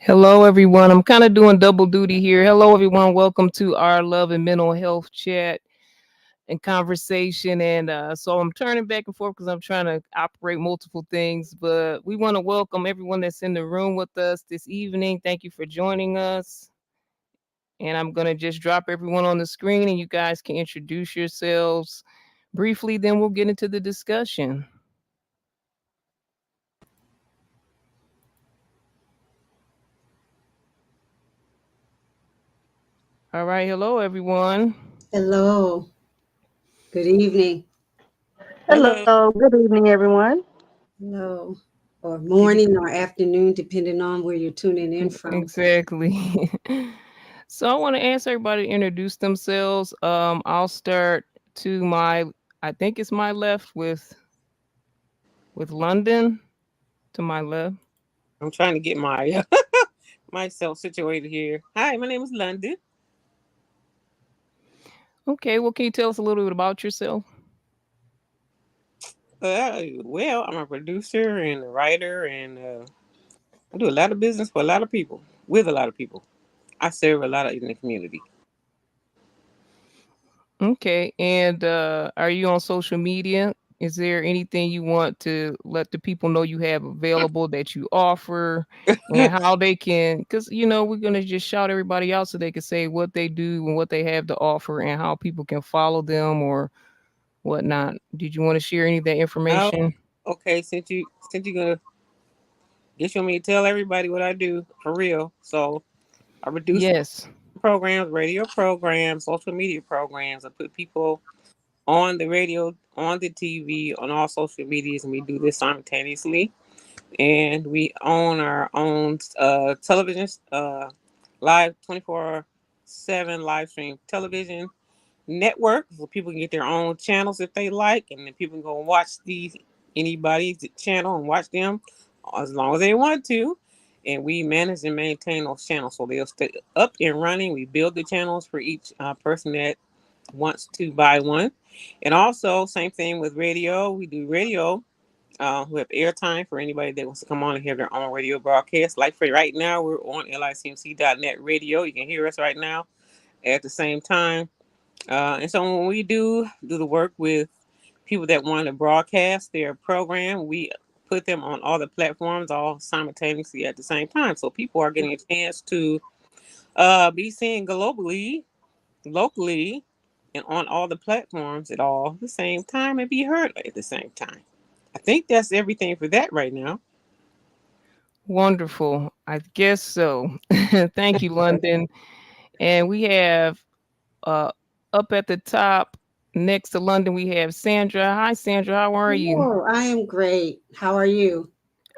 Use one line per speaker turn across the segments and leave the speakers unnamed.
Hello, everyone. I'm kind of doing double duty here. Hello, everyone. Welcome to our love and mental health chat and conversation. And so I'm turning back and forth because I'm trying to operate multiple things. But we want to welcome everyone that's in the room with us this evening. Thank you for joining us. And I'm going to just drop everyone on the screen and you guys can introduce yourselves briefly. Then we'll get into the discussion. All right. Hello, everyone.
Hello, good evening.
Hello.
Hello, good evening, everyone.
Hello, or
Can you
morning or afternoon, depending on where you're tuning in from.
exactly. So I want to ask everybody to introduce themselves. I'll start to my, I think it's my left with London to my left.
I'm trying to get my myself situated here. Hi, my name is London.
Okay, well, can you tell us a little bit about yourself?
Well, I'm a producer and a writer, and I do a lot of business for a lot of people, with a lot of people. I serve a lot of in the community.
Okay, and are you on social media? Is there anything you want to let the people know you have available that you offer and how they can? Because, we're going to just shout everybody out so they can say what they do and what they have to offer and how people can follow them or whatnot. Did you want to share any of that
Oh,
information?
okay. Since you're gonna guess you want me to tell everybody what I do for real. So I produce
Yes.
programs, radio programs, social media programs. I put people on the radio, on the TV, on all social medias, and we do this simultaneously. And we own our own television, live 24/7 live stream television network, so people can get their own channels if they like, and then people can go and watch these anybody's channel and watch them as long as they want to. And we manage and maintain those channels so they'll stay up and running. We build the channels for each person that wants to buy one. And also, same thing with radio. We do radio who have airtime for anybody that wants to come on and have their own radio broadcast. Like for right now, we're on licmc.net radio. You can hear us right now at the same time. And so when we do the work with people that want to broadcast their program, we put them on all the platforms all simultaneously at the same time. So people are getting a chance to be seen globally, locally, and on all the platforms at all the same time and be heard at the same time. I think that's everything for that right now.
Wonderful. I guess so. Thank you, London. And we have uh up at the top next to London, we have Sandra. Hi, Sandra. How are you?
Oh, I am great. How are you?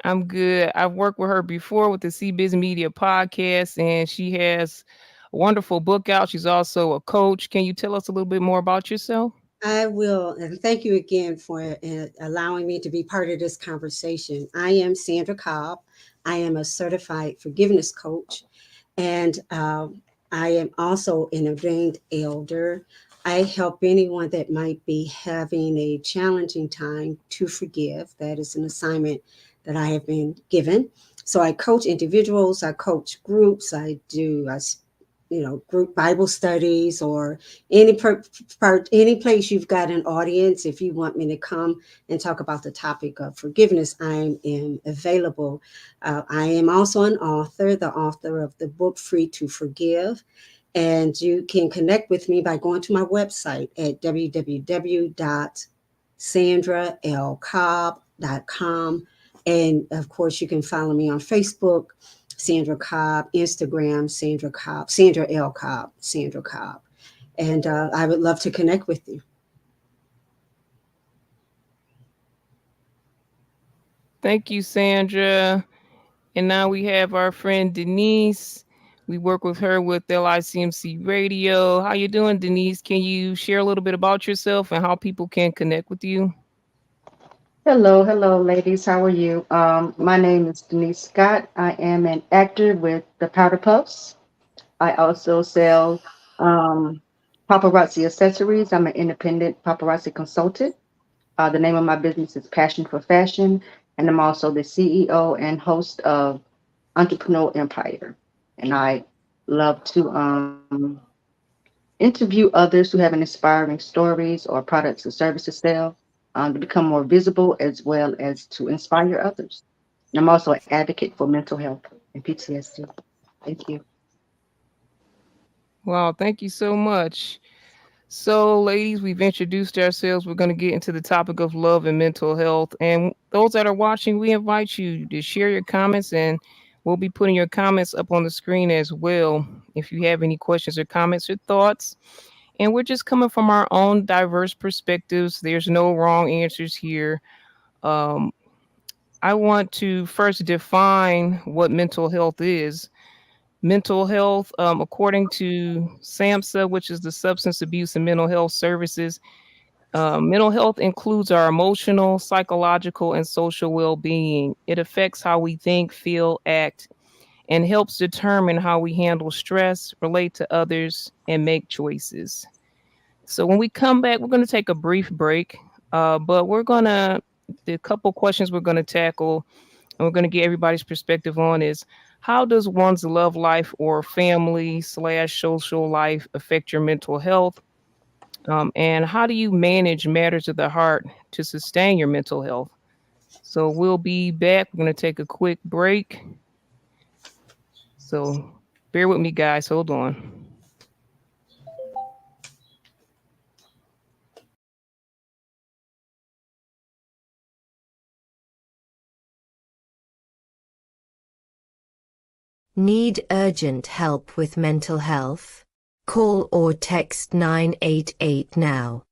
I'm good. I've worked with her before with the CBiz Media podcast, and she has a wonderful book out. She's also a coach. Can you tell us a little bit more about yourself?
I will, and thank you again for allowing me to be part of this conversation. I am Sandra Cobb. I am a certified forgiveness coach, and I am also an ordained elder. I help anyone that might be having a challenging time to forgive. That is an assignment that I have been given. So I coach individuals, I coach groups, group Bible studies or any place you've got an audience. If you want me to come and talk about the topic of forgiveness, I am available. I am also an author, the author of the book Free to Forgive. And you can connect with me by going to my website at www.sandralcobb.com. And of course, you can follow me on Facebook, Sandra Cobb, Instagram, Sandra Cobb, Sandra L. Cobb, Sandra Cobb. And I would love to connect with you.
Thank you, Sandra. And now we have our friend Denise. We work with her with LICMC Radio. How you doing, Denise? Can you share a little bit about yourself and how people can connect with you?
Hello, ladies. How are you? My name is Denise Scott. I am an actor with the Powder Puffs. I also sell um, paparazzi accessories. I'm an independent paparazzi consultant. The name of my business is Passion for Fashion, and I'm also the CEO and host of entrepreneurial empire. And I love to interview others who have an inspiring stories or products or services to sell, to become more visible as well as to inspire others. And I'm also an advocate for mental health and PTSD. Thank you.
Wow, thank you so much. So, ladies, we've introduced ourselves. We're going to get into the topic of love and mental health. And those that are watching, we invite you to share your comments, and we'll be putting your comments up on the screen as well. If you have any questions or comments or thoughts, and we're just coming from our own diverse perspectives, there's no wrong answers here. Um, I want to first define what mental health is. Mental health, according to SAMHSA, which is the Substance Abuse and Mental Health Services, mental health includes our emotional, psychological, and social well being. It affects how we think, feel, act, and helps determine how we handle stress, relate to others, and make choices. So when we come back, we're going to take a brief break, but the couple questions we're going to tackle and we're going to get everybody's perspective on is how does one's love life or family slash social life affect your mental health? And how do you manage matters of the heart to sustain your mental health? So we'll be back. We're going to take a quick break. So bear with me, guys. Hold on.
Need urgent help with mental health? Call or text 988 now.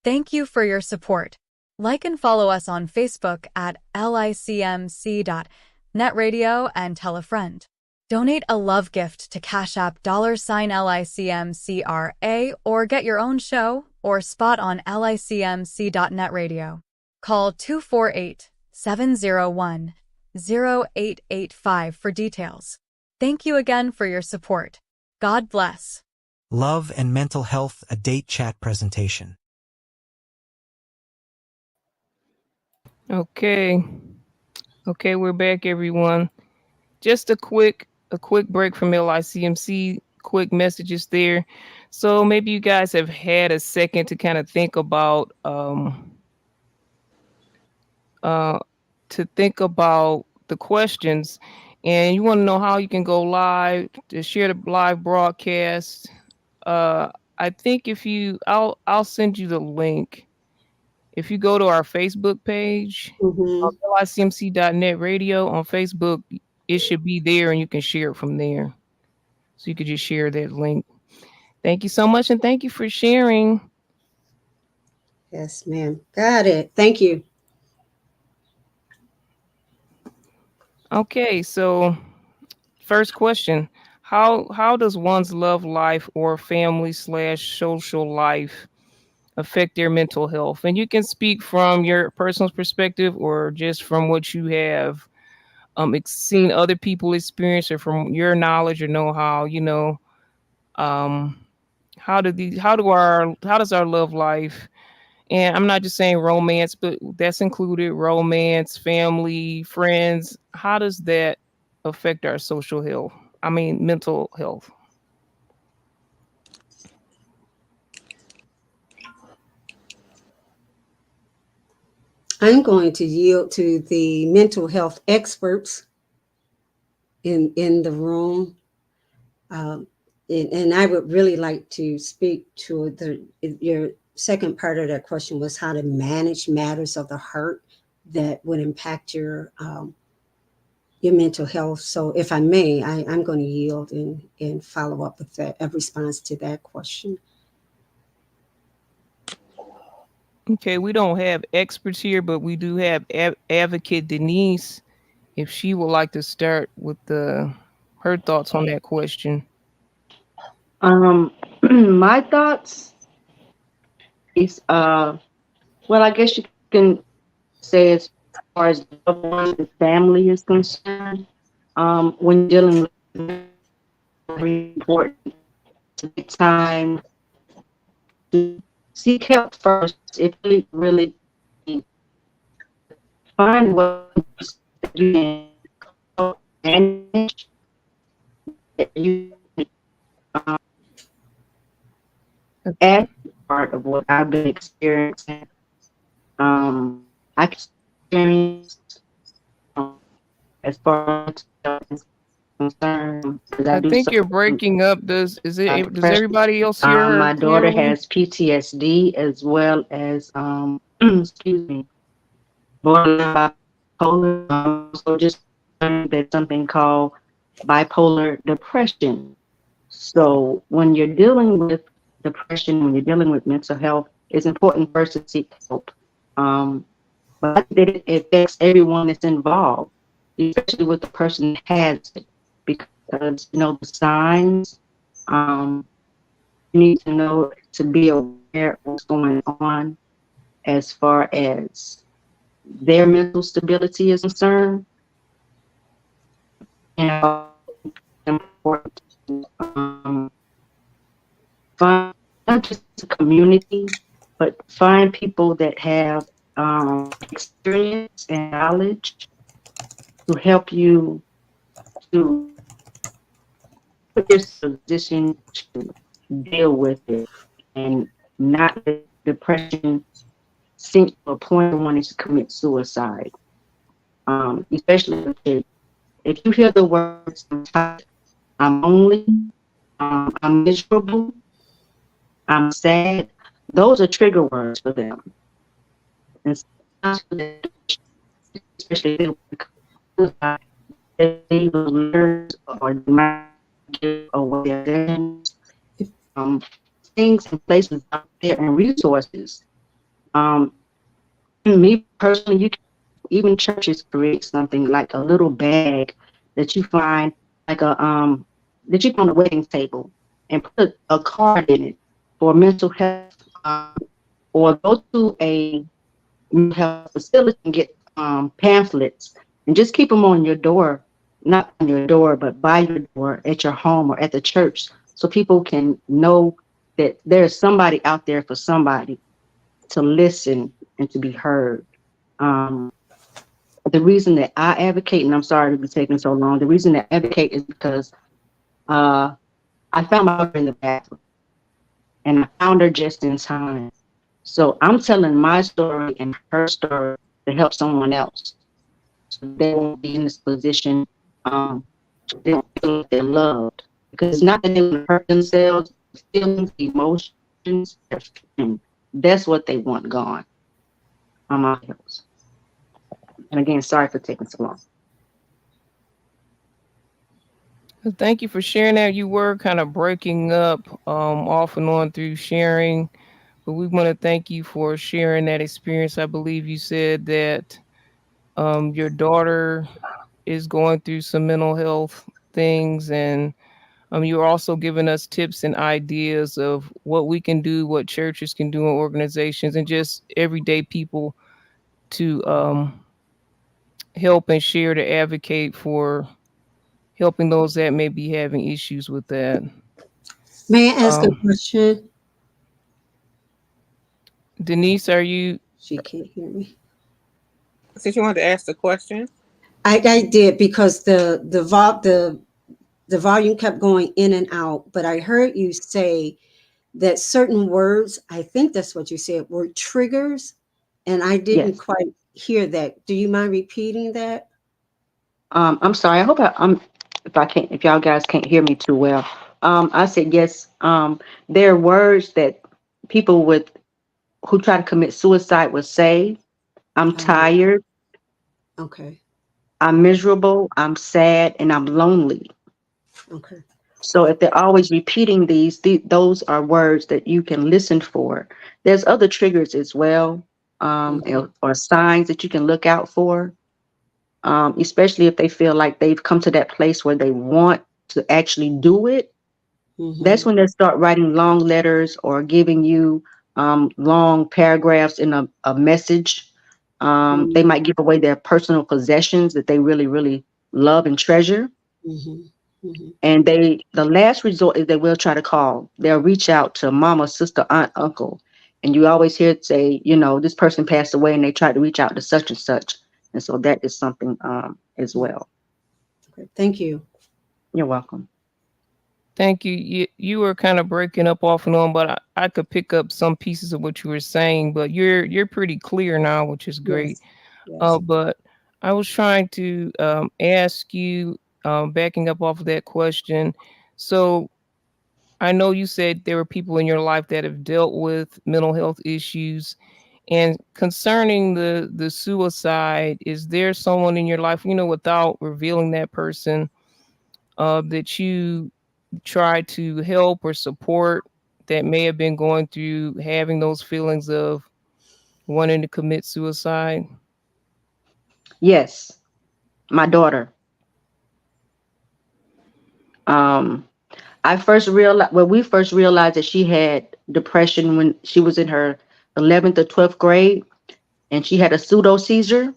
Thank you for your support. Like and follow us on Facebook at licmc.netradio and tell a friend. Donate a love gift to Cash App $LICMCRA or get your own show or spot on licmc.netradio. Call 248-701-0885 for details. Thank you again for your support. God bless.
Love and Mental Health, a date chat presentation.
Okay, we're back, everyone. Just a quick break from LICMC. Quick messages there. So maybe you guys have had a second to kind of think about the questions, and you want to know how you can go live to share the live broadcast. I think I'll send you the link. If you go to our Facebook page, LICMC.net radio on Facebook, it should be there and you can share it from there. So you could just share that link. Thank you so much, and thank you for sharing.
Yes, ma'am. Got it. Thank you.
Okay, so first question. How does one's love life or family slash social life affect their mental health? And you can speak from your personal perspective or just from what you have seen other people experience, or from your knowledge or know-how. How does our love life, and I'm not just saying romance, but that's included romance, family, friends, how does that affect our social health? I mean, mental health.
I'm going to yield to the mental health experts in the room. And I would really like to speak to your second part of that question was how to manage matters of the heart that would impact your mental health. So if I may, I'm going to yield and follow up with a response to that question.
Okay, we don't have experts here, but we do have advocate Denise, if she would like to start with her thoughts on that question.
My thoughts is, well, I guess you can say as far as loved ones and family is concerned, when dealing with very important to take time to seek help first. If you really find what you can manage you as part of what I've been experiencing. I can experience as far as concerned, because I
I
do
think you're
suffer
breaking up. Does
depression.
everybody else hear her
My daughter
clearly?
has PTSD as well as excuse me, borderline bipolar. So just learned that something called bipolar depression. So when you're dealing with depression, when you're dealing with mental health, it's important first to seek help. Um, but I think that it affects everyone that's involved, especially with the person that has it, because you know the signs. You need to know to be aware of what's going on as far as their mental stability is concerned, and important to find not just a community, but find people that have experience and knowledge to help you to put yourself in a position to deal with it and not let depression sink to a point of wanting to commit suicide. Especially if you hear the words "I'm tired," "I'm lonely," "I'm miserable," "I'm sad," those are trigger words for them. And especially they will learn or they might give away their things and places out there and resources. Um, Me personally, you can, even churches create something like a little bag that you find like that you put on a wedding table and put a card in it for mental health, or go to a mental health facility and get pamphlets and just keep them on your door, not on your door, but by your door at your home or at the church, so people can know that there's somebody out there for somebody to listen and to be heard. Um, the reason that I advocate, and I'm sorry to be taking so long, the reason that I advocate is because uh, I found my daughter in the bathroom and I found her just in time. So I'm telling my story and her story to help someone else, so they won't be in this position. They don't feel like they're loved, because it's not that they want to hurt themselves. Feelings, emotions, they're feeling. That's what they want gone. My helps. And again, sorry for taking so long.
Thank you for sharing that. You were kind of breaking up off and on through sharing, but we want to thank you for sharing that experience. I believe you said that your daughter is going through some mental health things, and you're also giving us tips and ideas of what we can do, what churches can do, and organizations, and just everyday people to help and share to advocate for helping those that may be having issues with that.
May I ask a
Um,
question?
Denise, are you?
She can't hear me.
Since you wanted to ask the question,
I did, because the volume kept going in and out, but I heard you say that certain words, I think that's what you said, were triggers, and I didn't
Yes.
quite hear that. Do you mind repeating that?
I'm sorry. I hope I'm if I can't if y'all guys can't hear me too well. I said yes. There are words that people with who try to commit suicide would say. I'm
Oh,
tired,
okay,
I'm miserable, I'm sad, and I'm lonely.
okay.
So if they're always repeating those are words that you can listen for. There's other triggers as well,
Mhm,
or signs that you can look out for, especially if they feel like they've come to that place where they want to actually do it. That's
mhm,
when they start writing long letters or giving you long paragraphs in a message. They
mhm,
might give away their personal possessions that they really, really love and treasure.
mhm, mhm,
And the last resort is they will try to call. They'll reach out to mama, sister, aunt, uncle. And you always hear it say, this person passed away and they tried to reach out to such and such. And so that is something as well.
Okay, thank you.
You're welcome.
Thank you. You were kind of breaking up off and on, but I could pick up some pieces of what you were saying. But you're pretty clear now, which is great.
Yes. Yes.
But I was trying to ask you, backing up off of that question. So I know you said there were people in your life that have dealt with mental health issues. And concerning the suicide, is there someone in your life, without revealing that person, that you try to help or support that may have been going through having those feelings of wanting to commit suicide?
Yes, my daughter. Um, I first realized, well, we first realized that she had depression when she was in her 11th or 12th grade, and she had a pseudo seizure,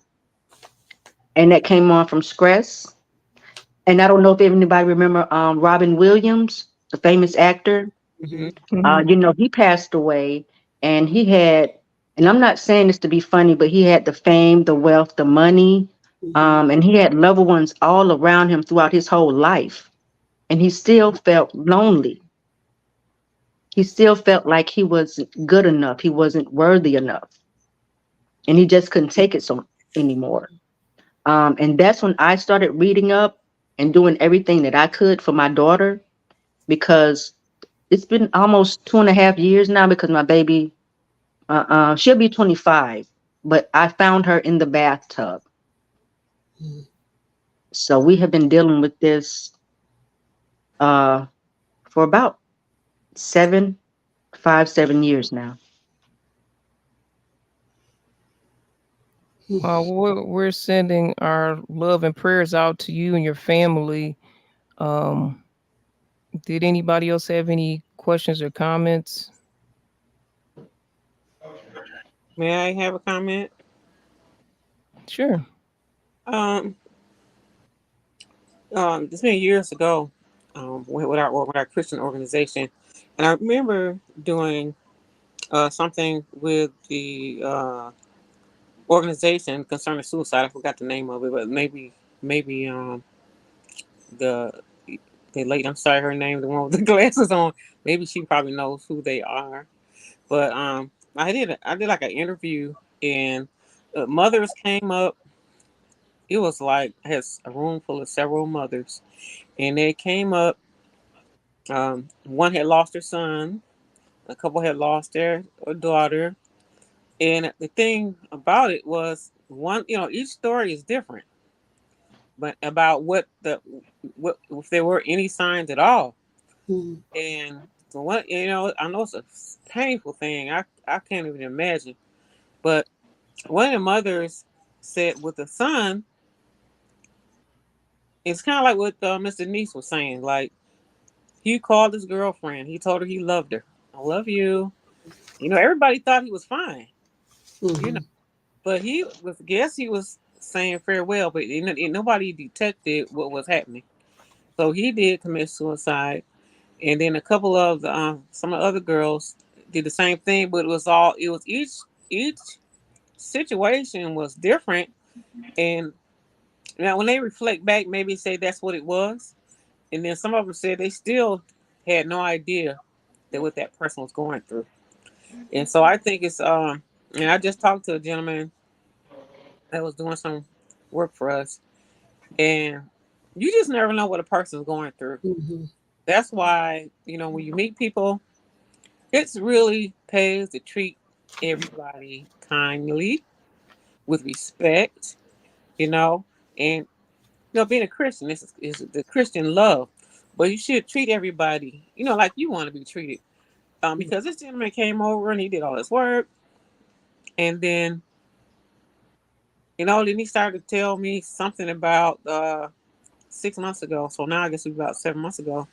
and that came on from stress. And I don't know if anybody remember Robin Williams, the famous actor.
Hmm.
Mhm.
He passed away, and he had, and I'm not saying this to be funny, but he had the fame, the wealth, the money,
Mhm.
and he had loved ones all around him throughout his whole life, and he still felt lonely. He still felt like he wasn't good enough, he wasn't worthy enough, and he just couldn't take it so anymore. And that's when I started reading up and doing everything that I could for my daughter, because it's been almost 2.5 years now, because my baby, she'll be 25, but I found her in the bathtub.
Mhm.
So we have been dealing with this uh, for about 7 years now.
We're sending our love and prayers out to you and your family. Um, did anybody else have any questions or comments?
May I have a comment?
Sure.
Um, it's been years ago, with our Christian organization, and I remember doing something with the organization concerning suicide. I forgot the name of it, but maybe the the lady. I'm sorry, her name, the one with the glasses on. Maybe she probably knows who they are. But I did like an interview, and mothers came up. It was like has a room full of several mothers, and they came up. One had lost her son. A couple had lost their daughter. And the thing about it was each story is different, but about what if there were any signs at all.
Mhm.
And so what I know it's a painful thing. I can't even imagine. But one of the mothers said with the son, it's kind of like what Mr. Niece was saying. Like he called his girlfriend. He told her he loved her. I love you. Everybody thought he was fine. You know,
Mhm.
but he was saying farewell, but nobody detected what was happening. So he did commit suicide, and then a couple of some of the other girls did the same thing, but it was each situation was different, and now when they reflect back, maybe say that's what it was, and then some of them said they still had no idea that what that person was going through, and so I think and I just talked to a gentleman that was doing some work for us. And you just never know what a person's going through.
Mhm.
That's why, when you meet people, it's really pays to treat everybody kindly, with respect, you know, and being a Christian is the Christian love. But you should treat everybody, like you want to be treated. Because this gentleman came over and he did all his work, and then he started to tell me something about 6 months ago. So now I guess it was about 7 months ago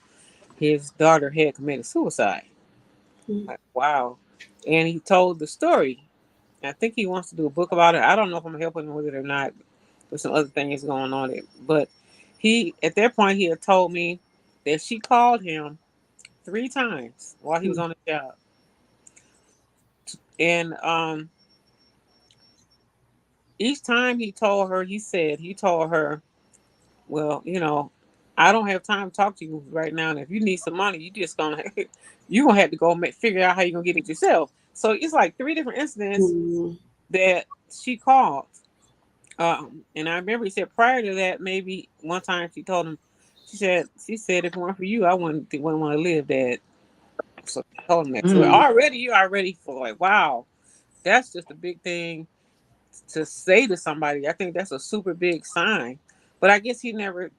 his daughter had committed suicide.
Mhm.
Like, wow. And he told the story. I think he wants to do a book about it. I don't know if I'm helping him with it or not. There's some other things going on it. But at that point, he had told me that she called him 3 times while he was on the job. And each time he told her well, I don't have time to talk to you right now. And if you need some money, you gonna have to go figure out how you're gonna get it yourself. So it's like 3 different incidents
Mhm.
that she called. And I remember he said prior to that, maybe one time she told him, she said, if it weren't for you, I wouldn't want to live, Dad. So I told him that. So
Mm.
you're already for like, wow, that's just a big thing to say to somebody. I think that's a super big sign. But I guess he never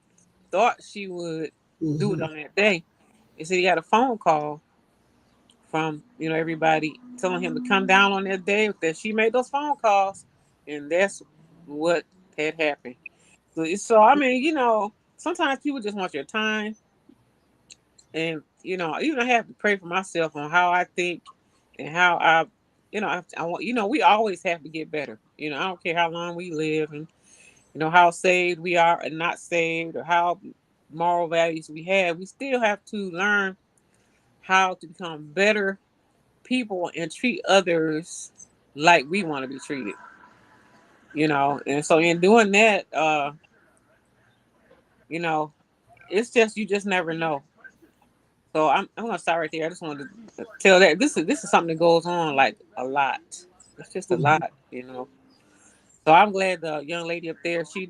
thought she would do it
Mhm.
on that day. He said he got a phone call from, everybody telling him to come down on that day that she made those phone calls. And that's what had happened. So I mean, sometimes people just want your time. And, even I have to pray for myself on how I think and how I want, we always have to get better. I don't care how long we live and, how saved we are and not saved or how moral values we have. We still have to learn how to become better people and treat others like we want to be treated, And so in doing that, you know, it's just, you just never know. So I'm gonna start right there. I just wanted to tell that this is something that goes on like a lot. It's just a
Mhm.
lot. So I'm glad the young lady up there, she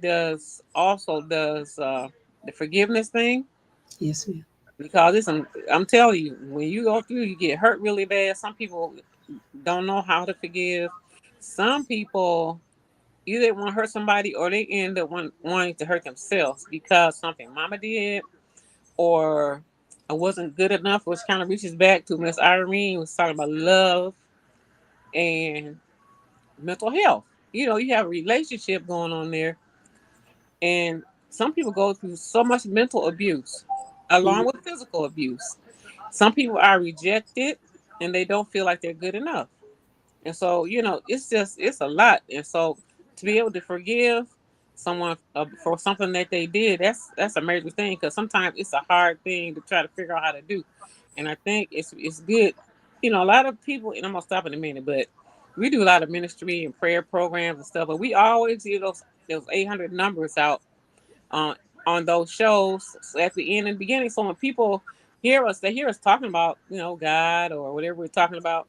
also does the forgiveness thing,
Yes, ma'am.
because I'm telling you, when you go through, you get hurt really bad. Some people don't know how to forgive. Some people either want to hurt somebody or they end up wanting to hurt themselves because something mama did or I wasn't good enough, which kind of reaches back to Miss Irene was talking about love and mental health. You have a relationship going on there, and some people go through so much mental abuse along
Mhm.
with physical abuse. Some people are rejected and they don't feel like they're good enough. And so, it's a lot. And so to be able to forgive someone for something that they did, that's a major thing, because sometimes it's a hard thing to try to figure out how to do. And I think it's good. A lot of people, and I'm gonna stop in a minute, but we do a lot of ministry and prayer programs and stuff, but we always give those 800 numbers out on those shows at the end and beginning. So when people they hear us talking about, God or whatever we're talking about,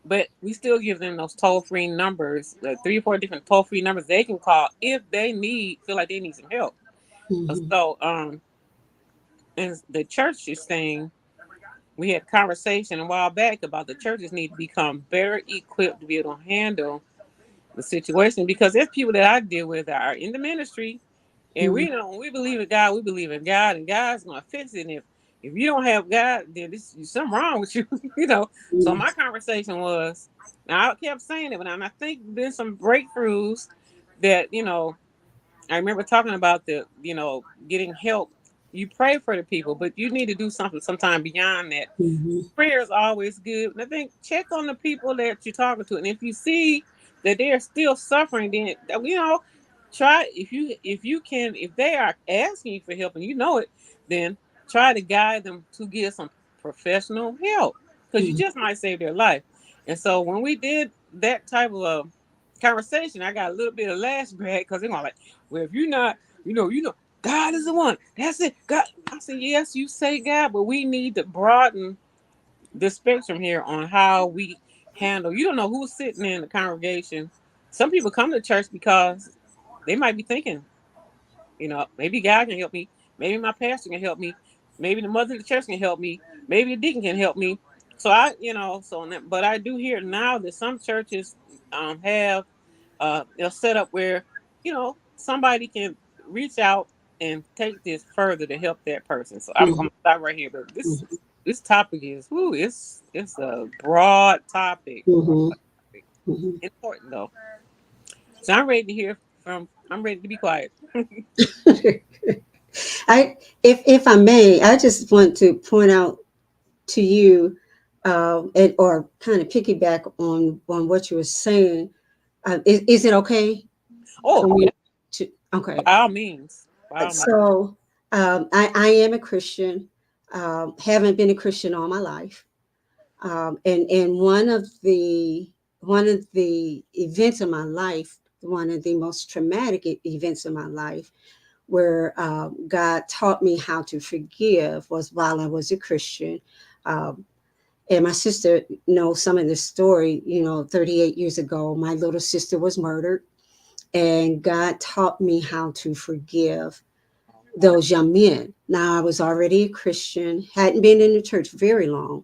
but we still give them those toll-free numbers, the 3 or 4 different toll-free numbers they can call if they feel like they need some help.
Mhm.
So, and the churches thing, we had a conversation a while back about the churches need to become better equipped to be able to handle the situation, because there's people that I deal with that are in the ministry, and
Mhm.
we believe in God, and God's gonna fix it. And if you don't have God, then there's something wrong with you, So
Mhm.
my conversation was, now I kept saying it, but I think there's some breakthroughs that I remember talking about getting help. You pray for the people, but you need to do something sometime beyond that.
Mhm.
Prayer is always good, and I think check on the people that you're talking to, and if you see that they are still suffering, then try, if they are asking you for help and you know it, then try to guide them to get some professional help, because you
Mhm.
just might save their life. And so when we did that type of conversation, I got a little bit of lashback, because they're like, well, if you're not, God is the one. That's it. God. I said, yes, you say God, but we need to broaden the spectrum here on how we handle. You don't know who's sitting in the congregation. Some people come to church because they might be thinking, maybe God can help me. Maybe my pastor can help me. Maybe the mother of the church can help me. Maybe the deacon can help me. So but I do hear now that some churches have set up where, somebody can reach out and take this further to help that person. So I'm
Mhm.
gonna stop right here. But this
Mhm.
this topic is, it's a broad topic.
Mhm. Mhm.
Important though. So I'm ready to be quiet.
If I may, I just want to point out to you, or kind of piggyback on what you were saying. Is it okay
Oh
for me
yeah,
to? Okay.
by all means. By all means.
So I am a Christian. Haven't been a Christian all my life. And one of the events of my life, one of the most traumatic events of my life, where God taught me how to forgive was while I was a Christian. Um, and my sister knows some of this story. 38 years ago, my little sister was murdered, and God taught me how to forgive those young men. Now, I was already a Christian, hadn't been in the church very long,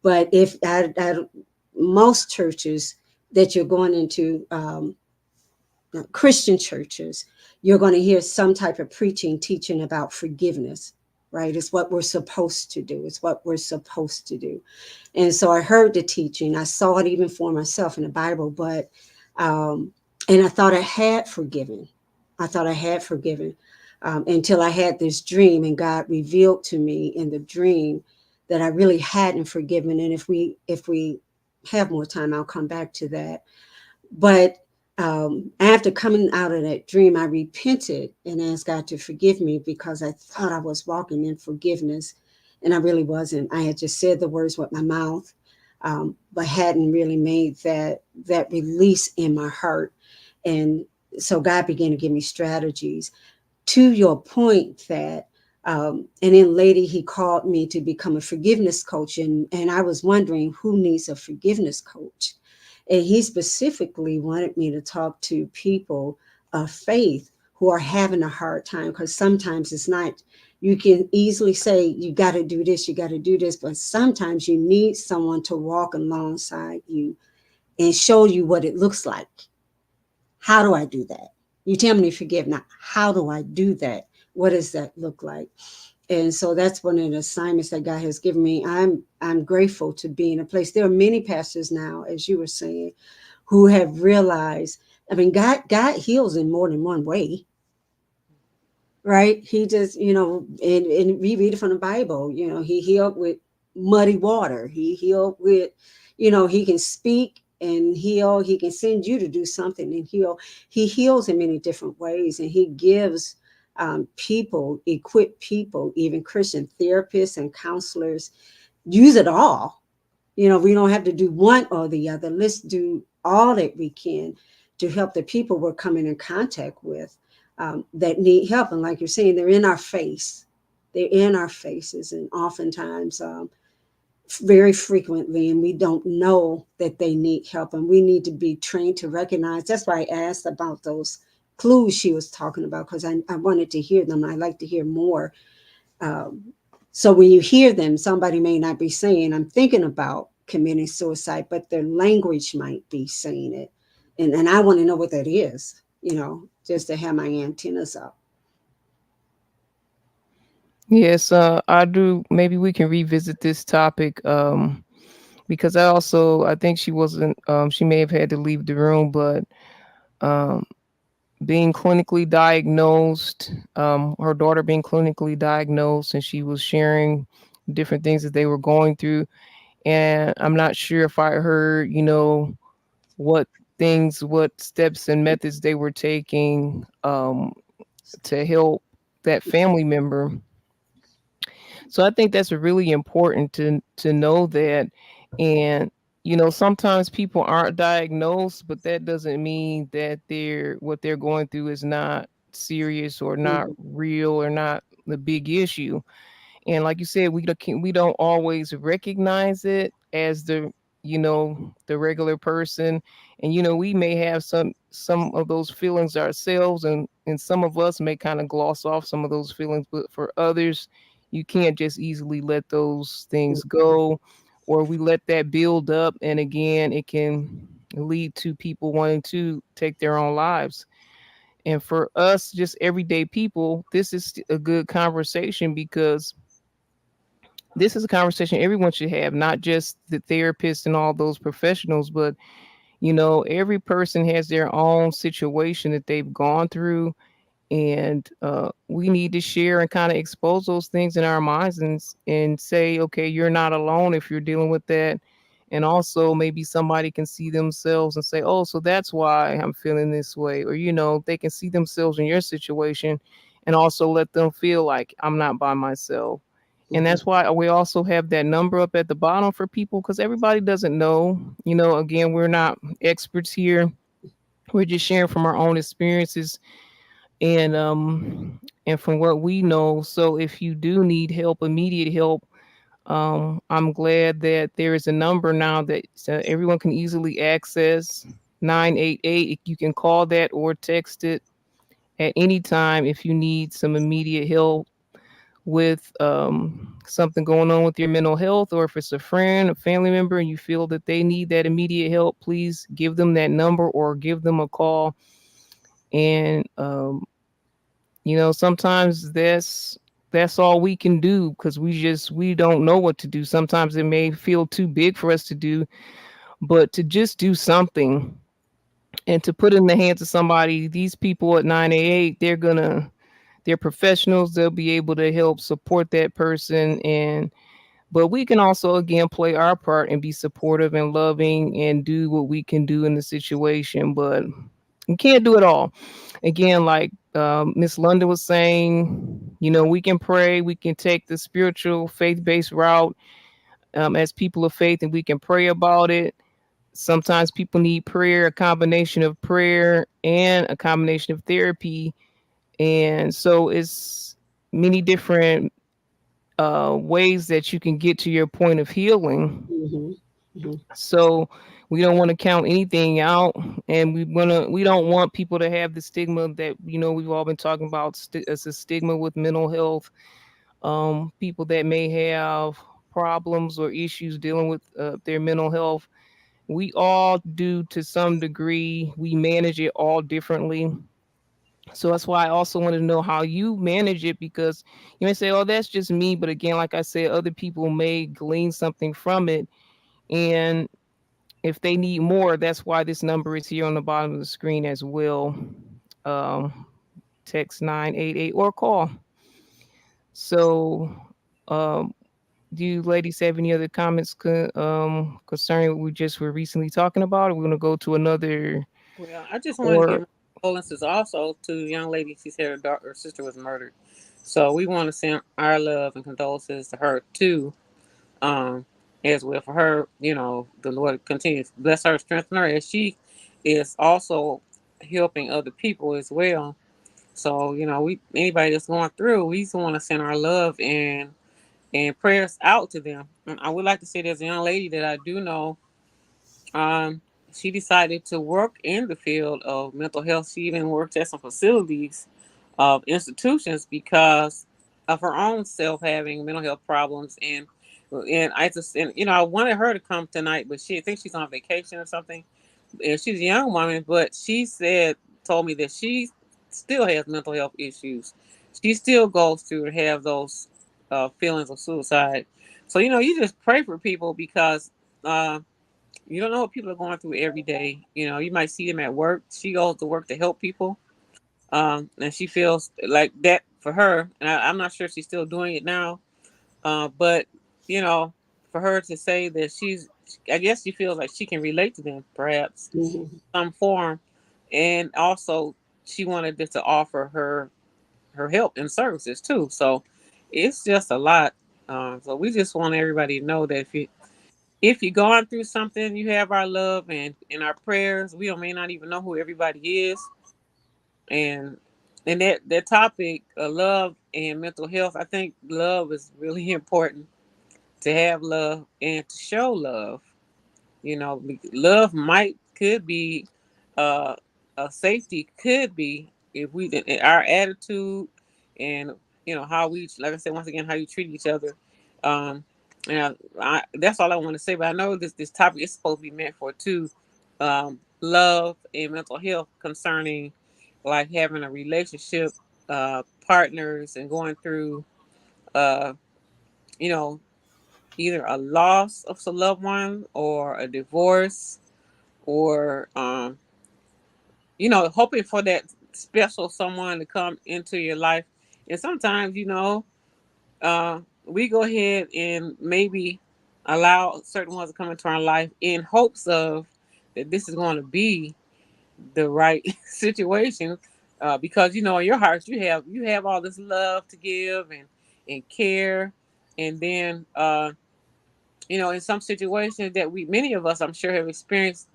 but if at most churches that you're going into, Christian churches, you're going to hear some type of preaching, teaching about forgiveness, right? It's what we're supposed to do. It's what we're supposed to do. And so I heard the teaching. I saw it even for myself in the Bible, but, and I thought I had forgiven. I thought I had forgiven until I had this dream, and God revealed to me in the dream that I really hadn't forgiven. And if we have more time, I'll come back to that. But after coming out of that dream, I repented and asked God to forgive me because I thought I was walking in forgiveness, and I really wasn't. I had just said the words with my mouth, but hadn't really made that release in my heart. And so God began to give me strategies. To your point that, and then later he called me to become a forgiveness coach, and I was wondering who needs a forgiveness coach. And he specifically wanted me to talk to people of faith who are having a hard time, because sometimes it's not, you can easily say, you got to do this, you got to do this, but sometimes you need someone to walk alongside you and show you what it looks like. How do I do that? You tell me to forgive. Now, how do I do that? What does that look like? And so that's one of the assignments that God has given me. I'm grateful to be in a place. There are many pastors now, as you were saying, who have realized, I mean, God heals in more than one way, right? He just, and we read it from the Bible, he healed with muddy water. He healed with, he can speak and heal. He can send you to do something and heal. He heals in many different ways, and he gives equip people, even Christian therapists and counselors, use it all. We don't have to do one or the other. Let's do all that we can to help the people we're coming in contact with that need help. And like you're saying, they're in our face. They're in our faces, and oftentimes, very frequently, and we don't know that they need help, and we need to be trained to recognize. That's why I asked about those clues she was talking about, because I wanted to hear them. I like to hear more. So when you hear them, somebody may not be saying, I'm thinking about committing suicide, but their language might be saying it. And I want to know what that is, just to have my antennas up.
Yes, I do. Maybe we can revisit this topic because I think she wasn't, she may have had to leave the room, but um, being clinically diagnosed, her daughter being clinically diagnosed, and she was sharing different things that they were going through. And I'm not sure if I heard, what what steps and methods they were taking to help that family member. So I think that's really important to know that. And sometimes people aren't diagnosed, but that doesn't mean that what they're going through is not serious or not
Mhm.
real or not the big issue. And like you said, we don't always recognize it as the regular person. And we may have some of those feelings ourselves, and some of us may kind of gloss off some of those feelings, but for others, you can't just easily let those things go, or we let that build up, and again, it can lead to people wanting to take their own lives. And for us, just everyday people, this is a good conversation, because this is a conversation everyone should have, not just the therapists and all those professionals, but every person has their own situation that they've gone through, and we need to share and kind of expose those things in our minds, and say, okay, you're not alone if you're dealing with that. And also maybe somebody can see themselves and say, oh, so that's why I'm feeling this way, or they can see themselves in your situation, and also let them feel like I'm not by myself. And
Mhm.
that's why we also have that number up at the bottom for people, because everybody doesn't know. Again, we're not experts here. We're just sharing from our own experiences. And and from what we know. So if you do need help, immediate help, I'm glad that there is a number now that everyone can easily access, 988. You can call that or text it at any time if you need some immediate help with something going on with your mental health, or if it's a friend, a family member, and you feel that they need that immediate help, please give them that number or give them a call. And sometimes that's all we can do, because we don't know what to do. Sometimes it may feel too big for us to do, but to just do something and to put in the hands of somebody. These people at 988, they're professionals. They'll be able to help support that person. And but we can also again play our part and be supportive and loving and do what we can do in the situation. But we can't do it all. Again, like Miss London was saying, we can pray, we can take the spiritual faith-based route, as people of faith, and we can pray about it. Sometimes people need prayer, a combination of prayer and a combination of therapy. And so it's many different ways that you can get to your point of healing. So we don't want to count anything out, and we don't want people to have the stigma that we've all been talking about. It's a stigma with mental health. People that may have problems or issues dealing with their mental health, we all do to some degree. We manage it all differently. So that's why I also wanted to know how you manage it, because you may say, "Oh, that's just me," but again, like I said, other people may glean something from it, and if they need more, that's why this number is here on the bottom of the screen as well. Um, Text 988 or call. So, um, do you ladies have any other comments concerning what we just were recently talking about? Or we're going to go to another,
Well, I just wanted to
or
give condolences also to the young lady. She said her sister was murdered. So we want to send our love and condolences to her too, um, as well. For her, the Lord continues to bless her, strengthen her, as she is also helping other people as well. So we anybody that's going through, we just want to send our love and prayers out to them. And I would like to say there's a young lady that I do know. Um, she decided to work in the field of mental health. She even worked at some facilities of institutions because of her own self having mental health problems. And I wanted her to come tonight, but I think she's on vacation or something. And she's a young woman, but told me that she still has mental health issues. She still goes through and have those feelings of suicide. So you just pray for people, because you don't know what people are going through every day. You might see them at work. She goes to work to help people, and she feels like that for her. And I'm not sure if she's still doing it now, but you know, for her to say that I guess she feels like she can relate to them, perhaps some form, and also she wanted to offer her help and services too. So it's just a lot. So we just want everybody to know that if you're going through something, you have our love and our prayers. We may not even know who everybody is, and that topic of love and mental health, I think love is really important, to have love and to show love. Love could be uh, a safety, could be if we our attitude, and how we, like I said, once again, how you treat each other. Um, and that's all I want to say. But I know this topic is supposed to be meant for two, love and mental health concerning like having a relationship, partners, and going through, uh, you know, either a loss of a loved one or a divorce, or hoping for that special someone to come into your life. And sometimes we go ahead and maybe allow certain ones to come into our life in hopes of that this is going to be the right situation, because in your hearts you have all this love to give and care. And then in some situations that many of us, I'm sure, have experienced,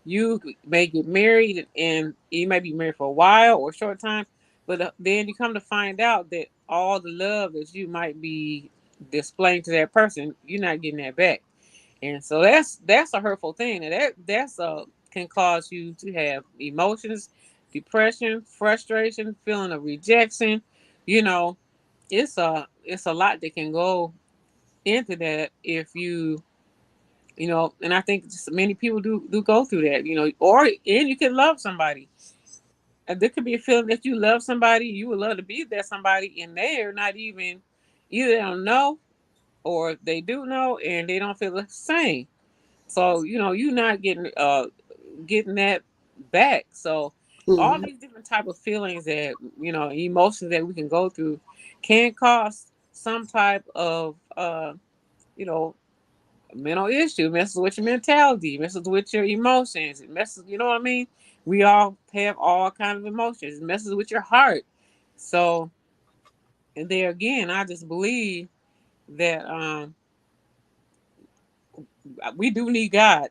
you may get married and you may be married for a while or a short time, But then you come to find out that all the love that you might be displaying to that person, you're not getting that back. And so that's a hurtful thing. And that's can cause you to have emotions, depression, frustration, feeling of rejection. You know, it's a lot that can go into that if you know, and I think just many people do go through that, you know, and you can love somebody. And there could be a feeling that you love somebody, you would love to be that somebody, and they're not even, either they don't know or they do know and they don't feel the same. So, you know, you're not getting that back. So all
Mhm.
these different type of feelings that, you know, emotions that we can go through can cause some type of you know, mental issue, messes with your mentality, messes with your emotions, it messes, you know what I mean? We all have all kinds of emotions, it messes with your heart. So, and there again, I just believe that we do need God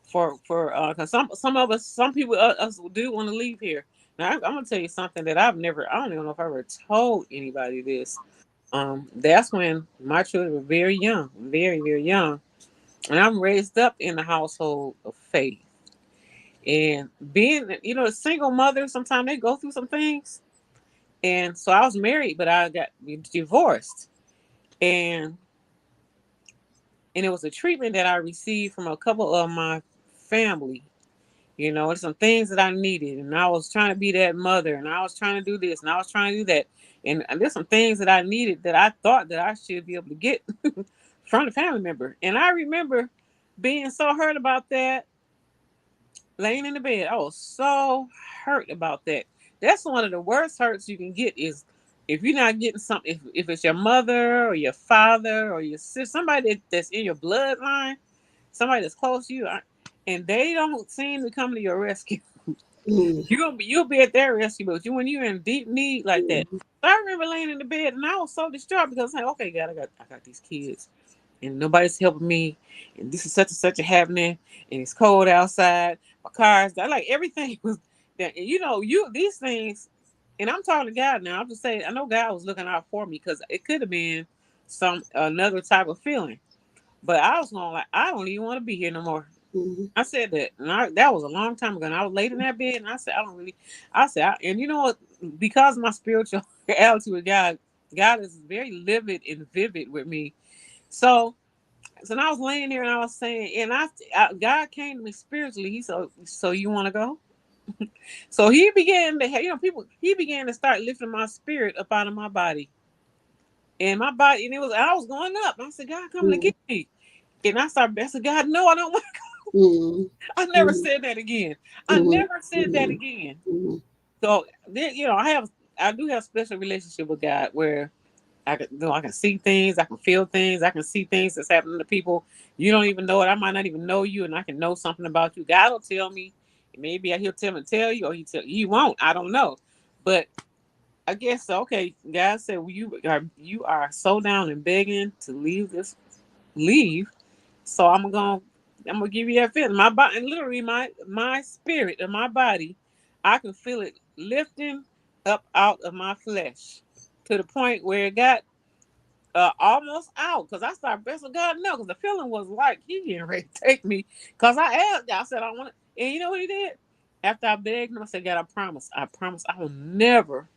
for because some of us, some people us do want to leave here. Now I'm gonna tell you something that I don't even know if I ever told anybody this. That's when my children were very young, very very young, and I'm raised up in the household of faith. And being, you know, a single mother, sometimes they go through some things. And so I was married, but I got divorced, and it was a treatment that I received from a couple of my family. You know, there's some things that I needed, and I was trying to be that mother, and I was trying to do this, and I was trying to do that, and there's some things that I needed that I thought that I should be able to get from a family member. And I remember being so hurt about that, laying in the bed. I was so hurt about that. That's one of the worst hurts you can get is if you're not getting something. If it's your mother or your father or your sister, somebody that's in your bloodline, somebody that's close to you, and they don't seem to come to your rescue.
Mhm.
You'll be at their rescue, but when you're in deep need like that.
Mhm.
So I remember laying in the bed and I was so distraught because I'm like, okay, God, I got these kids and nobody's helping me, and this is such and such a happening, and it's cold outside. My car's like everything was that, you know, you these things, and I'm talking to God now. I'm just saying, I know God was looking out for me because it could have been some another type of feeling, but I was going like, I don't even want to be here no more.
Mhm.
I said that, and that was a long time ago. And I was laid in that bed, and I said, I don't really. And you know what? Because of my spiritual attitude with God, God is very livid and vivid with me. So I was laying there and I was saying, and God came to me spiritually. He said, "So you want to go?" So He began to, He began to start lifting my spirit up out of my body, and my body, and I was going up. I said, "God, come to
Mhm.
get me." And I said, "God, no, I don't want."
Mhm.
I never
Mhm.
said that again. I
Mhm.
never said that
Mhm.
again.
Mhm.
So you know, I do have a special relationship with God where I can see things, I can feel things, I can see things that's happening to people. You don't even know it. I might not even know you, and I can know something about you. God will tell me. Maybe He'll tell you, or He won't. I don't know, but I guess so. Okay, God said, well, you are so down and begging to leave. So I'm gonna give you that feeling. My body, and literally my spirit and my body, I can feel it lifting up out of my flesh to the point where it got almost out because I started blessing God. No, because the feeling was like He getting ready to take me. Because I asked, I said I want to, and you know what He did? After I begged Him, I said, God, I promise, I will never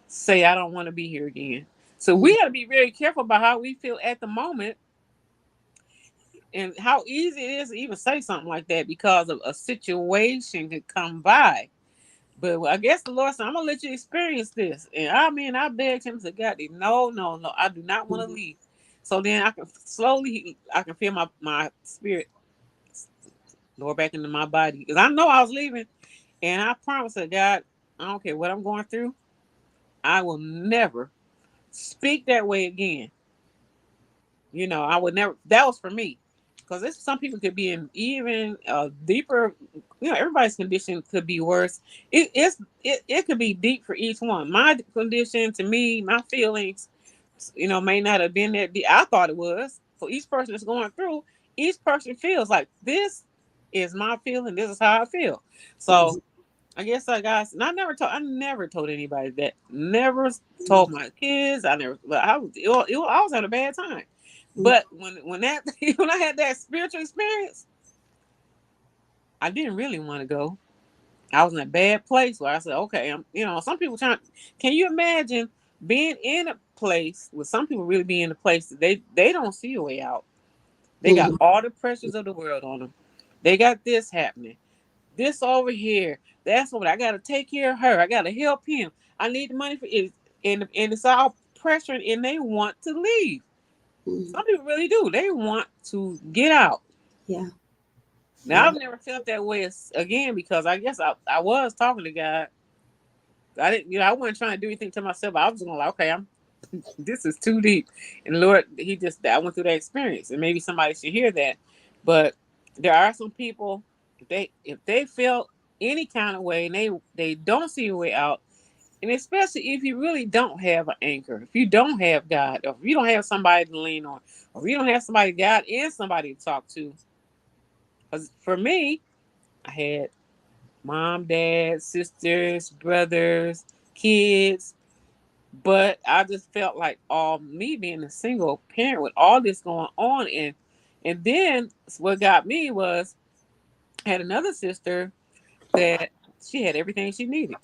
say I don't want to be here again. So we got to be very careful about how we feel at the moment and how easy it is to even say something like that because of a situation could come by. But I guess the Lord said, I'm gonna let you experience this. And I begged him to God, no, no, no, I do not want to
Mhm.
leave. So then I can feel my spirit lower back into my body. Because I know I was leaving. And I promised that God, I don't care what I'm going through, I will never speak that way again. You know, I would never. That was for me, because some people could be in even deeper. You know, everybody's condition could be worse. It could be deep for each one. My condition, to me, my feelings, you know, may not have been that deep. I thought it was. For each person that's going through, each person feels like this is my feeling. This is how I feel. So I guess and I never told anybody that. Never told my kids. But I was having a bad time. But when that when I had that spiritual experience, I didn't really want to go. I was in a bad place where I said, okay, some people can you imagine being in a place where some people really be in a place that they don't see a way out. They got all the pressures of the world on them. They got this happening. This over here. That's what I got to take care of her. I got to help him. I need the money for it. And it's all pressure and they want to leave. Some people really do. They want to get out.
Yeah.
Now, I've never felt that way again because I guess I was talking to God. I didn't, I wasn't trying to do anything to myself. I was going like, okay, this is too deep. And Lord, I went through that experience and maybe somebody should hear that. But there are some people, if they feel any kind of way and they don't see a way out, and especially if you really don't have an anchor, if you don't have God, or if you don't have somebody to lean on, or if you don't have somebody, God and somebody to talk to. Because for me, I had mom, dad, sisters, brothers, kids, but I just felt like me being a single parent with all this going on, and then what got me was I had another sister that she had everything she needed.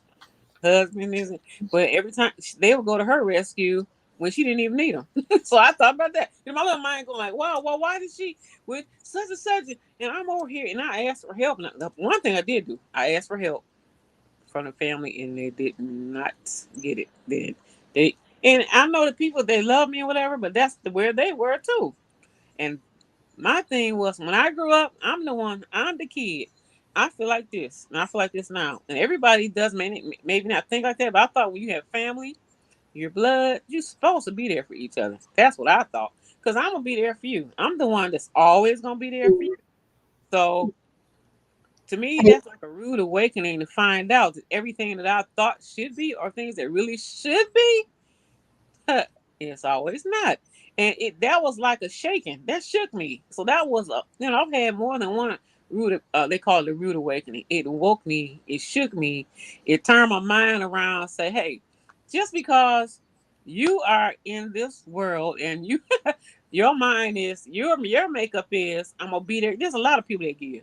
Husband isn't, but every time they would go to her rescue when she didn't even need them. So I thought about that. And my little mind going like, wow, well, why did she with such and such? And I'm over here, and I asked for help. Now, the one thing I did do, I asked for help from the family, and they did not get it. And I know the people, they love me or whatever, but that's where they were too. And my thing was when I grew up, I'm the kid. I feel like this, and I feel like this now. And everybody does maybe not think like that, but I thought when you have family, your blood, you're supposed to be there for each other. That's what I thought. Because I'm going to be there for you. I'm the one that's always going to be there for you. So to me, that's like a rude awakening to find out that everything that I thought should be or things that really should be, it's always not. And that was like a shaking. That shook me. So that was I've had more than one rude. They call it a rude awakening. It woke me. It shook me. It turned my mind around. And say, hey, just because you are in this world and your mind is your makeup is I'm gonna be there. There's a lot of people that give.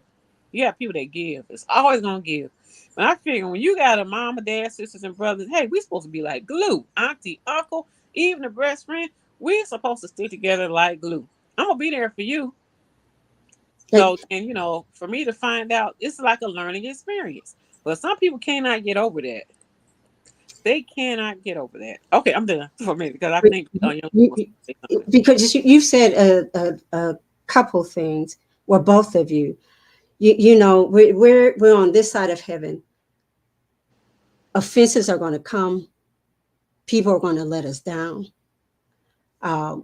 You have people that give. It's always gonna give. But I figure when you got a mama, dad, sisters, and brothers, hey, we supposed to be like glue. Auntie, uncle, even the best friend, we're supposed to stick together like glue. I'm gonna be there for you. So, and for me to find out, it's like a learning experience. But some people cannot get over that. They cannot get over that. Okay, I'm done for a minute because I think
because you said a couple things. Well, both of you. We're on this side of heaven. Offenses are going to come. People are going to let us down.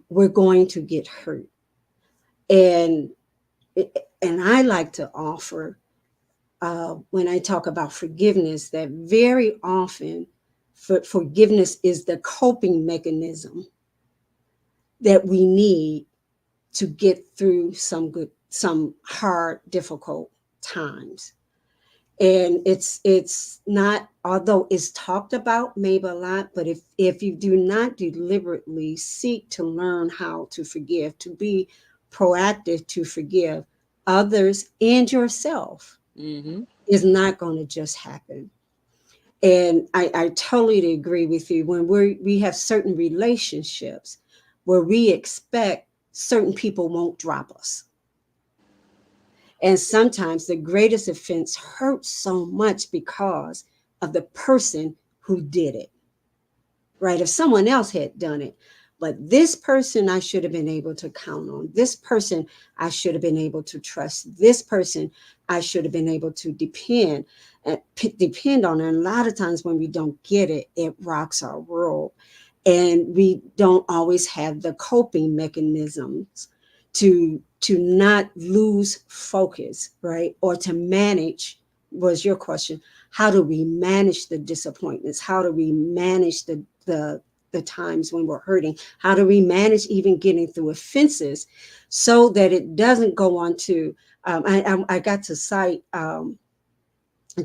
We're going to get hurt. And I like to offer, when I talk about forgiveness, that very often forgiveness is the coping mechanism that we need to get through some hard, difficult times. And it's not, although it's talked about maybe a lot, but if you do not deliberately seek to learn how to forgive, to be proactive to forgive others and yourself, is not going to just happen. And I totally agree with you. When we have certain relationships where we expect certain people won't drop us. And sometimes the greatest offense hurts so much because of the person who did it, right? If someone else had done it, but this person I should have been able to count on. This person I should have been able to trust. This person I should have been able to depend on. And a lot of times when we don't get it, it rocks our world. And we don't always have the coping mechanisms to not lose focus, right? Or to manage, was your question. How do we manage the disappointments? How do we manage the times when we're hurting? How do we manage even getting through offenses so that it doesn't go on to, I got to cite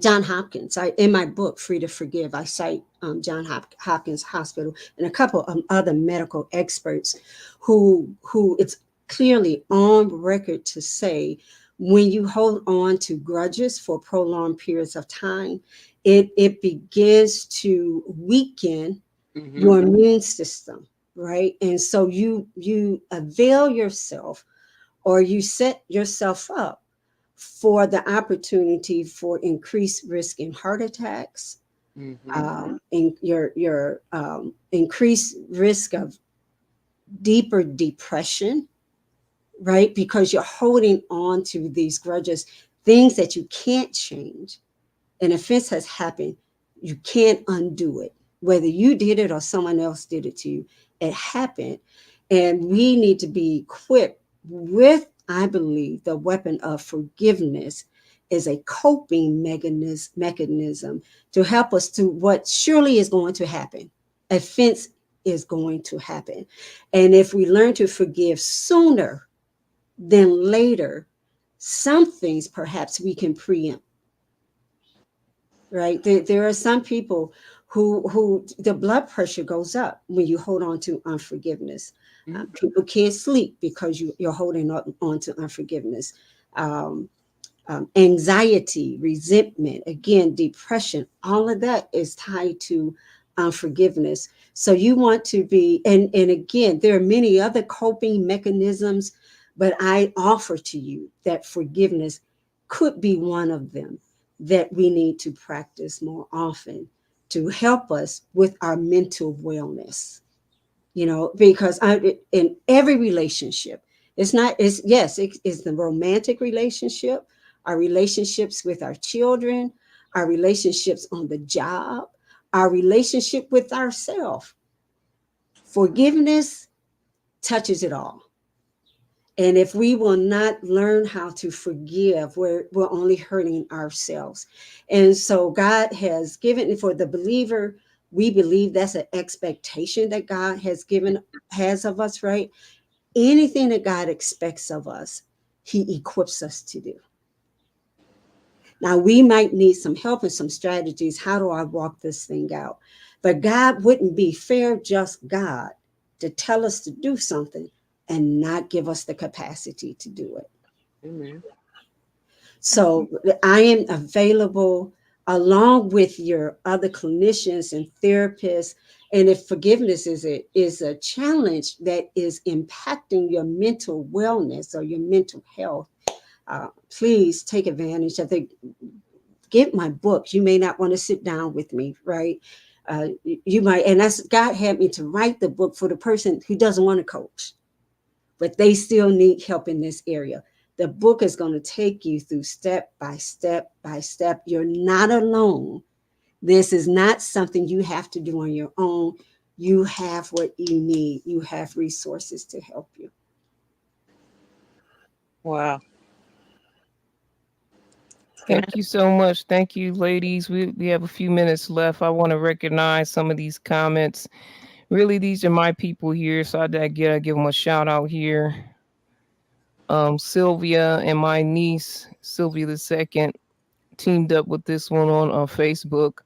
John Hopkins. In my book, Free to Forgive, I cite John Hopkins Hospital and a couple of other medical experts who it's clearly on record to say when you hold on to grudges for prolonged periods of time, it begins to weaken your immune system, right? And so you avail yourself or you set yourself up for the opportunity for increased risk in heart attacks, in your increased risk of deeper depression, right? Because you're holding on to these grudges, things that you can't change. An offense has happened, you can't undo it. Whether you did it or someone else did it to you, it happened. And we need to be equipped with, I believe, the weapon of forgiveness is a coping mechanism to help us to what surely is going to happen. Offense is going to happen. And if we learn to forgive sooner than later, some things perhaps we can preempt. Right? There are some people who the blood pressure goes up when you hold on to unforgiveness. People can't sleep because you're holding on to unforgiveness. Anxiety, resentment, again, depression, all of that is tied to unforgiveness. So you want to be, and again, there are many other coping mechanisms, but I offer to you that forgiveness could be one of them that we need to practice more often to help us with our mental wellness. Because in every relationship, it's the romantic relationship, our relationships with our children, our relationships on the job, our relationship with ourselves. Forgiveness touches it all. And if we will not learn how to forgive, we're only hurting ourselves. And so God has given, for the believer, we believe that's an expectation that God has of us, right? Anything that God expects of us, he equips us to do. Now, we might need some help and some strategies. How do I walk this thing out? But God wouldn't be fair, just God to tell us to do something and not give us the capacity to do it.
Amen.
So I am available along with your other clinicians and therapists. And if forgiveness is a challenge that is impacting your mental wellness or your mental health, please take advantage of it. Get my book. You may not want to sit down with me, right? You might, and that's God had me to write the book for the person who doesn't want to coach, but they still need help in this area. The book is going to take you through step by step by step. You're not alone. This is not something you have to do on your own. You have what you need. You have resources to help you.
Wow.
Thank you so much. Thank you, ladies. We have a few minutes left. I want to recognize some of these comments. Really, these are my people here, so I give them a shout out here. Sylvia and my niece, Sylvia the second, teamed up with this one on Facebook.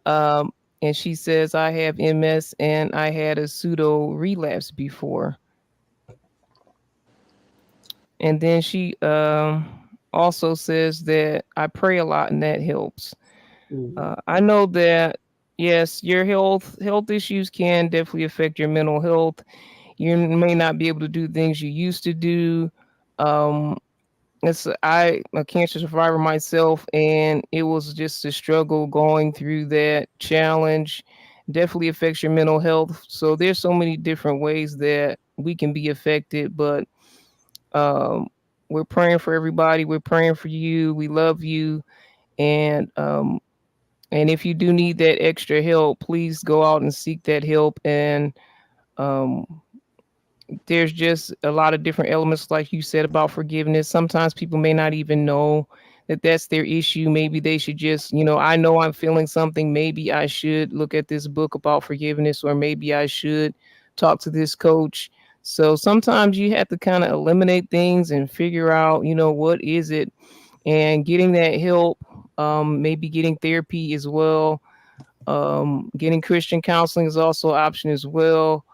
And she says, I have MS and I had a pseudo relapse before. And then she also says that I pray a lot and that helps. I know that, yes, your health issues can definitely affect your mental health. You may not be able to do things you used to do. I'm a cancer survivor myself, and it was just a struggle going through that challenge. Definitely affects your mental health. So there's so many different ways that we can be affected, but we're praying for everybody. We're praying for you. We love you. And if you do need that extra help, please go out and seek that help. And there's just a lot of different elements, like you said, about forgiveness. Sometimes people may not even know that that's their issue. Maybe they should just, I know I'm feeling something. Maybe I should look at this book about forgiveness, or maybe I should talk to this coach. So sometimes you have to kind of eliminate things and figure out, what is it, and getting that help maybe getting therapy as well. Getting Christian counseling is also an option as well.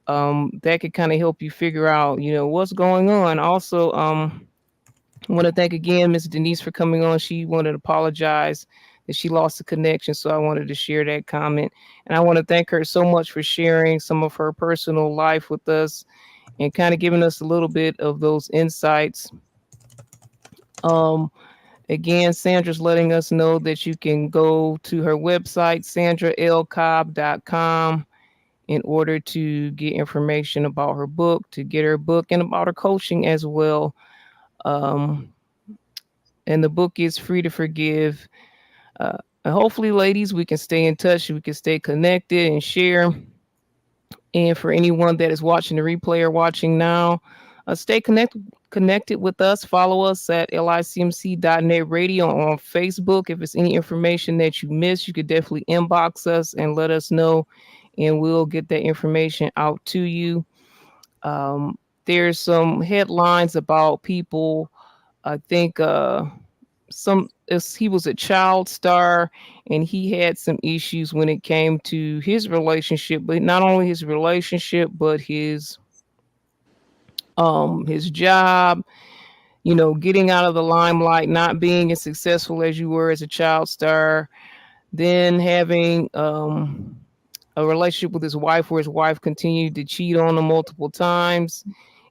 That could kind of help you figure out, what's going on. Also, I want to thank again Miss Denise for coming on. She wanted to apologize that she lost the connection, so I wanted to share that comment. And I want to thank her so much for sharing some of her personal life with us and kind of giving us a little bit of those insights. Um, Again, Sandra's letting us know that you can go to her website, sandralcobb.com, in order to get information about her book, to get her book, and about her coaching as well. Um, and the book is Free to Forgive. And hopefully, ladies, we can stay in touch, we can stay connected and share. And for anyone that is watching the replay or watching now, stay connected with us. Follow us at licmc.net radio on Facebook. If it's any information that you missed, you could definitely inbox us and let us know, and we'll get that information out to you. There's some headlines about people. I think he was a child star, and he had some issues when it came to his relationship, but not only his relationship, but his job, getting out of the limelight, not being as successful as you were as a child star, then having a relationship with his wife where his wife continued to cheat on him multiple times,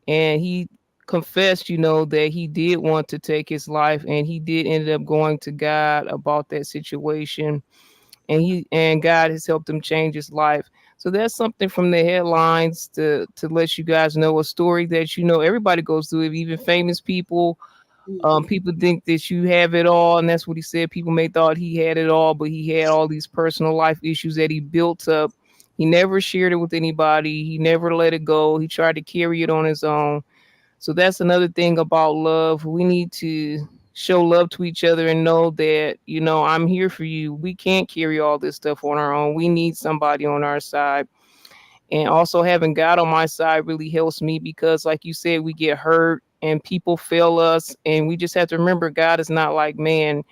and he confessed, that he did want to take his life, and he did end up going to God about that situation, and God has helped him change his life. So that's something from the headlines to let you guys know, a story that everybody goes through it, even famous people. People think that you have it all, and that's what he said. People may thought he had it all, but he had all these personal life issues that he built up. He never shared it with anybody. He never let it go. He tried to carry it on his own. So that's another thing about love. We need to show love to each other and know that, I'm here for you. We can't carry all this stuff on our own. We need somebody on our side. And also having God on my side really helps me because, like you said, we get hurt and people fail us. And we just have to remember God is not like man.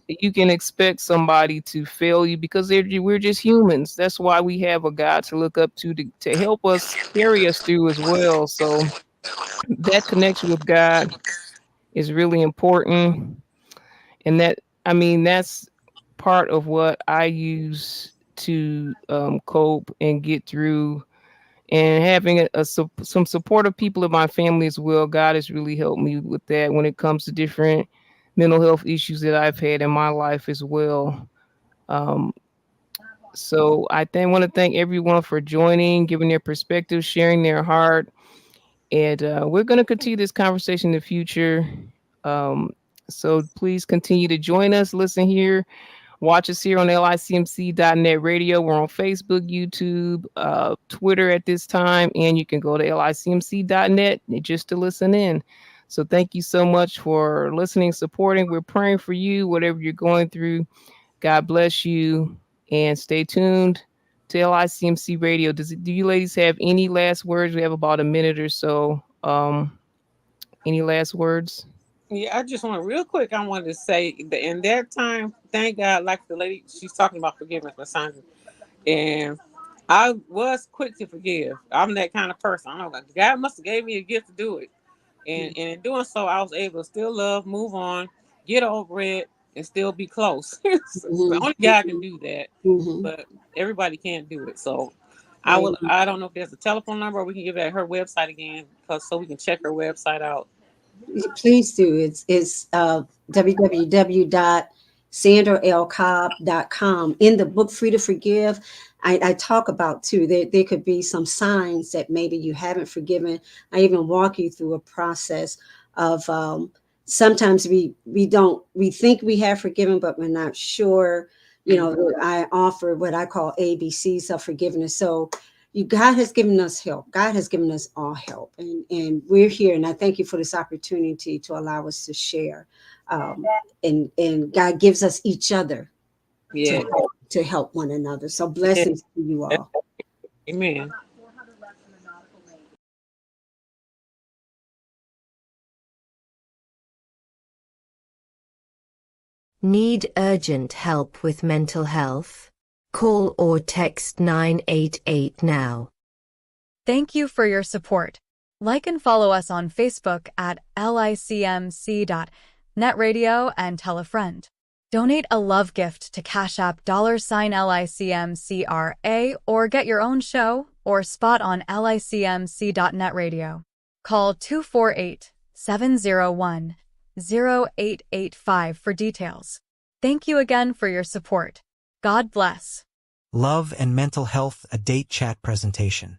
You can expect somebody to fail you because we're just humans. That's why we have a God to look up to help us carry us through as well. So that connection with God is really important. And that's part of what I use to cope and get through. And having some supportive people in my family as well. God has really helped me with that when it comes to different mental health issues that I've had in my life as well. Um, so I want to thank everyone for joining, giving their perspective, sharing their heart. And we're going to continue this conversation in the future. Um, so please continue to join us, listen here, watch us here on licmc.net radio. We're on Facebook, YouTube, Twitter at this time, and you can go to licmc.net just to listen in. So thank you so much for listening, supporting. We're praying for you, whatever you're going through. God bless you, and stay tuned to LICMC Radio. Do you ladies have any last words? We have about a minute or so. Any last words?
Yeah, I just want real quick. I wanted to say that in that time, thank God, like the lady, she's talking about forgiveness, Miss Sandra, and I was quick to forgive. I'm that kind of person. I don't know. God must have gave me a gift to do it, and in doing so, I was able to still love, move on, get over it, and still be close. So only God can do that, but everybody can't do it. So I will. I don't know if there's a telephone number, or we can give it her website again, because so we can check her website out.
Please do. It's www.sandralcobb.com. In the book Free to Forgive, I talk about too. There could be some signs that maybe you haven't forgiven. I even walk you through a process of sometimes we think we have forgiven, but we're not sure. I offer what I call ABCs of forgiveness. So God has given us help. God has given us all help, and we're here. And I thank you for this opportunity to allow us to share. And God gives us each other
Yeah.
to help one another. So blessings to you all.
Amen.
Need urgent help with mental health? Call or text 988 now.
Thank you for your support. Like and follow us on Facebook at licmc.netradio and tell a friend. Donate a love gift to Cash App $LICMCRA or get your own show or spot on licmc.net radio. Call 248-701-0885 for details. Thank you again for your support. God bless.
Love and Mental Health, a date chat presentation.